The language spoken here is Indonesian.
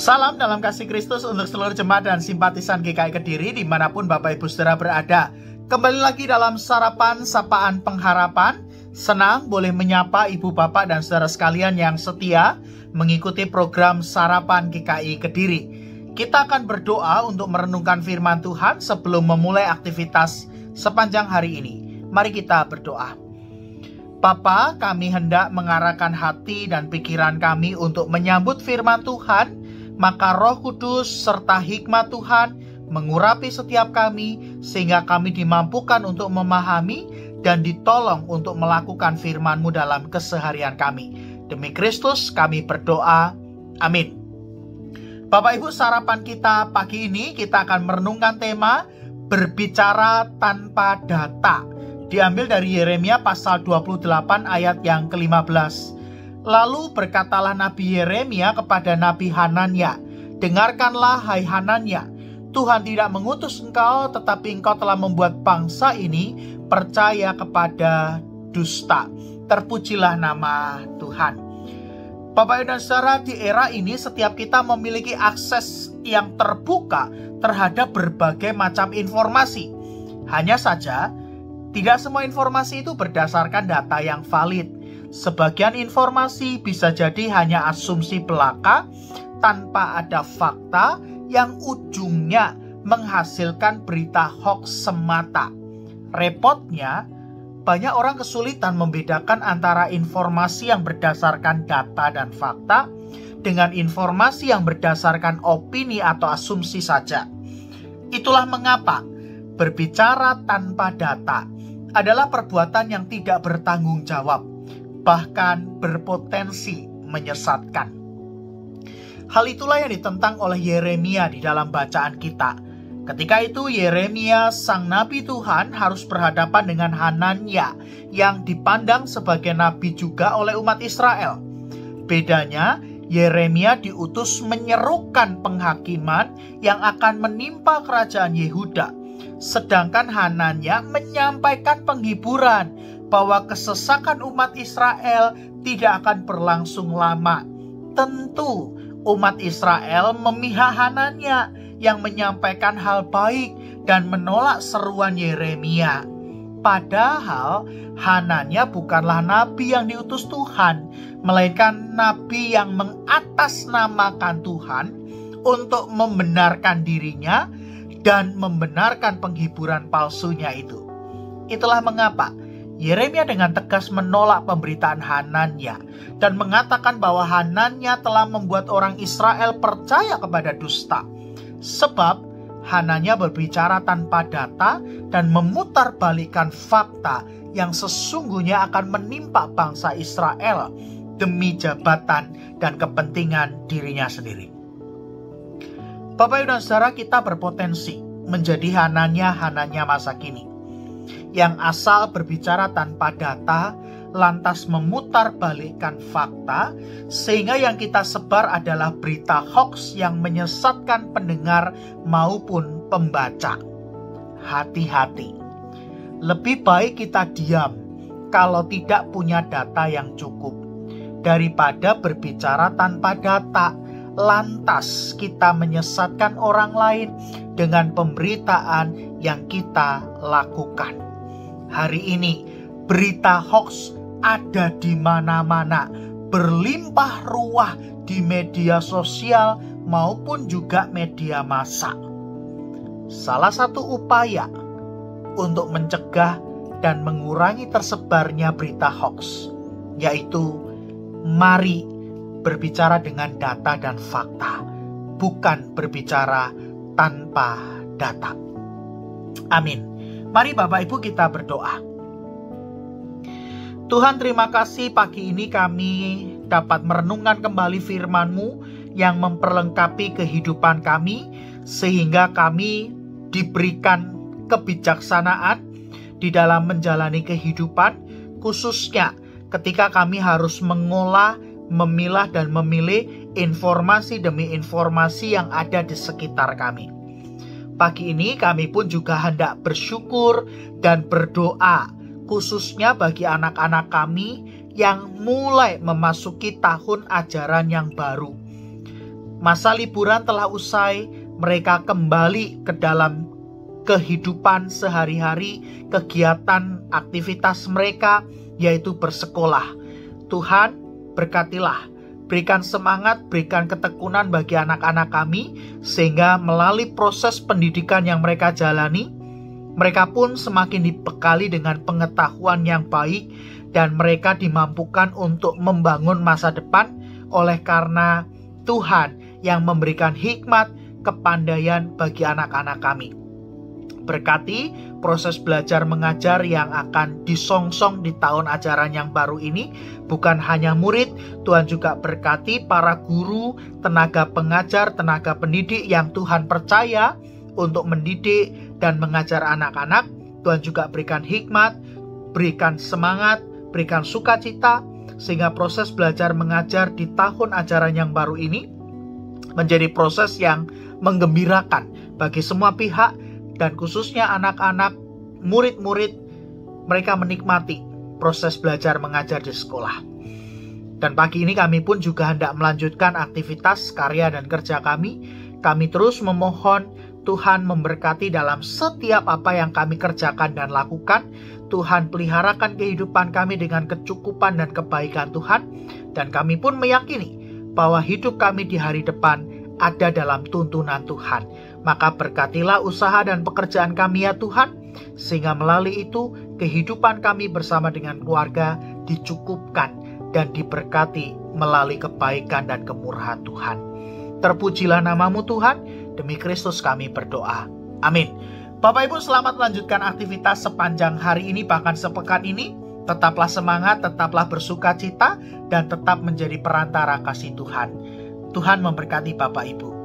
Salam dalam kasih Kristus untuk seluruh jemaat dan simpatisan GKI Kediri dimanapun Bapak Ibu Saudara berada. Kembali lagi dalam Sarapan Sapaan Pengharapan. Senang boleh menyapa Ibu Bapak dan Saudara sekalian yang setia mengikuti program Sarapan GKI Kediri. Kita akan berdoa untuk merenungkan firman Tuhan sebelum memulai aktivitas sepanjang hari ini. Mari kita berdoa. Bapa, kami hendak mengarahkan hati dan pikiran kami untuk menyambut firman Tuhan. Maka Roh Kudus serta hikmat Tuhan mengurapi setiap kami sehingga kami dimampukan untuk memahami dan ditolong untuk melakukan firman-Mu dalam keseharian kami. Demi Kristus kami berdoa. Amin. Bapak Ibu, sarapan kita pagi ini kita akan merenungkan tema berbicara tanpa data. Diambil dari Yeremia pasal 28 ayat yang ke-15. Lalu berkatalah Nabi Yeremia kepada Nabi Hananya, "Dengarkanlah hai Hananya, Tuhan tidak mengutus engkau, tetapi engkau telah membuat bangsa ini percaya kepada dusta. Terpujilah nama Tuhan." Bapak dan Saudara, di era ini setiap kita memiliki akses yang terbuka terhadap berbagai macam informasi. Hanya saja, tidak semua informasi itu berdasarkan data yang valid. Sebagian informasi bisa jadi hanya asumsi belaka tanpa ada fakta yang ujungnya menghasilkan berita hoax semata. Repotnya, banyak orang kesulitan membedakan antara informasi yang berdasarkan data dan fakta dengan informasi yang berdasarkan opini atau asumsi saja. Itulah mengapa berbicara tanpa data adalah perbuatan yang tidak bertanggung jawab, bahkan berpotensi menyesatkan. Hal itulah yang ditentang oleh Yeremia di dalam bacaan kita. Ketika itu Yeremia, sang nabi Tuhan, harus berhadapan dengan Hananya yang dipandang sebagai nabi juga oleh umat Israel. Bedanya, Yeremia diutus menyerukan penghakiman yang akan menimpa kerajaan Yehuda. Sedangkan Hananya menyampaikan penghiburan bahwa kesesakan umat Israel tidak akan berlangsung lama. Tentu umat Israel memihak Hananya yang menyampaikan hal baik dan menolak seruan Yeremia. Padahal Hananya bukanlah nabi yang diutus Tuhan, melainkan nabi yang mengatasnamakan Tuhan untuk membenarkan dirinya dan membenarkan penghiburan palsunya itu. Itulah mengapa Yeremia dengan tegas menolak pemberitaan Hananya dan mengatakan bahwa Hananya telah membuat orang Israel percaya kepada dusta. Sebab Hananya berbicara tanpa data dan memutarbalikkan fakta yang sesungguhnya akan menimpa bangsa Israel demi jabatan dan kepentingan dirinya sendiri. Bapak Ibu dan Saudara, kita berpotensi menjadi Hananya masa kini, yang asal berbicara tanpa data, lantas memutarbalikkan fakta, sehingga yang kita sebar adalah berita hoax yang menyesatkan pendengar maupun pembaca. Hati-hati, lebih baik kita diam kalau tidak punya data yang cukup, daripada berbicara tanpa data, lantas kita menyesatkan orang lain dengan pemberitaan yang kita lakukan. Hari ini berita hoax ada di mana-mana, berlimpah ruah di media sosial maupun juga media massa. Salah satu upaya untuk mencegah dan mengurangi tersebarnya berita hoax yaitu mari berbicara dengan data dan fakta, bukan berbicara tanpa data. Amin. Mari Bapak Ibu kita berdoa. Tuhan, terima kasih pagi ini kami dapat merenungkan kembali firman-Mu yang memperlengkapi kehidupan kami, sehingga kami diberikan kebijaksanaan di dalam menjalani kehidupan, khususnya ketika kami harus mengolah, memilah dan memilih informasi demi informasi yang ada di sekitar kami. Pagi ini kami pun juga hendak bersyukur dan berdoa, khususnya bagi anak-anak kami yang mulai memasuki tahun ajaran yang baru. Masa liburan telah usai, mereka kembali ke dalam kehidupan sehari-hari, kegiatan aktivitas mereka, yaitu bersekolah. Tuhan, berkatilah, berikan semangat, berikan ketekunan bagi anak-anak kami, sehingga melalui proses pendidikan yang mereka jalani, mereka pun semakin dibekali dengan pengetahuan yang baik, dan mereka dimampukan untuk membangun masa depan oleh karena Tuhan yang memberikan hikmat, kepandaian bagi anak-anak kami. Berkati proses belajar mengajar yang akan disongsong di tahun ajaran yang baru ini. Bukan hanya murid, Tuhan juga berkati para guru, tenaga pengajar, tenaga pendidik yang Tuhan percaya untuk mendidik dan mengajar anak-anak. Tuhan juga berikan hikmat, berikan semangat, berikan sukacita, sehingga proses belajar mengajar di tahun ajaran yang baru ini menjadi proses yang menggembirakan bagi semua pihak, dan khususnya anak-anak, murid-murid, mereka menikmati proses belajar mengajar di sekolah. Dan pagi ini kami pun juga hendak melanjutkan aktivitas karya dan kerja kami. Kami terus memohon Tuhan memberkati dalam setiap apa yang kami kerjakan dan lakukan. Tuhan peliharakan kehidupan kami dengan kecukupan dan kebaikan Tuhan. Dan kami pun meyakini bahwa hidup kami di hari depan ada dalam tuntunan Tuhan. Maka berkatilah usaha dan pekerjaan kami ya Tuhan, sehingga melalui itu kehidupan kami bersama dengan keluarga dicukupkan dan diberkati melalui kebaikan dan kemurahan Tuhan. Terpujilah namamu Tuhan, demi Kristus kami berdoa. Amin. Bapak Ibu, selamat melanjutkan aktivitas sepanjang hari ini, bahkan sepekan ini. Tetaplah semangat, tetaplah bersukacita, dan tetap menjadi perantara kasih Tuhan. Tuhan memberkati Bapak Ibu.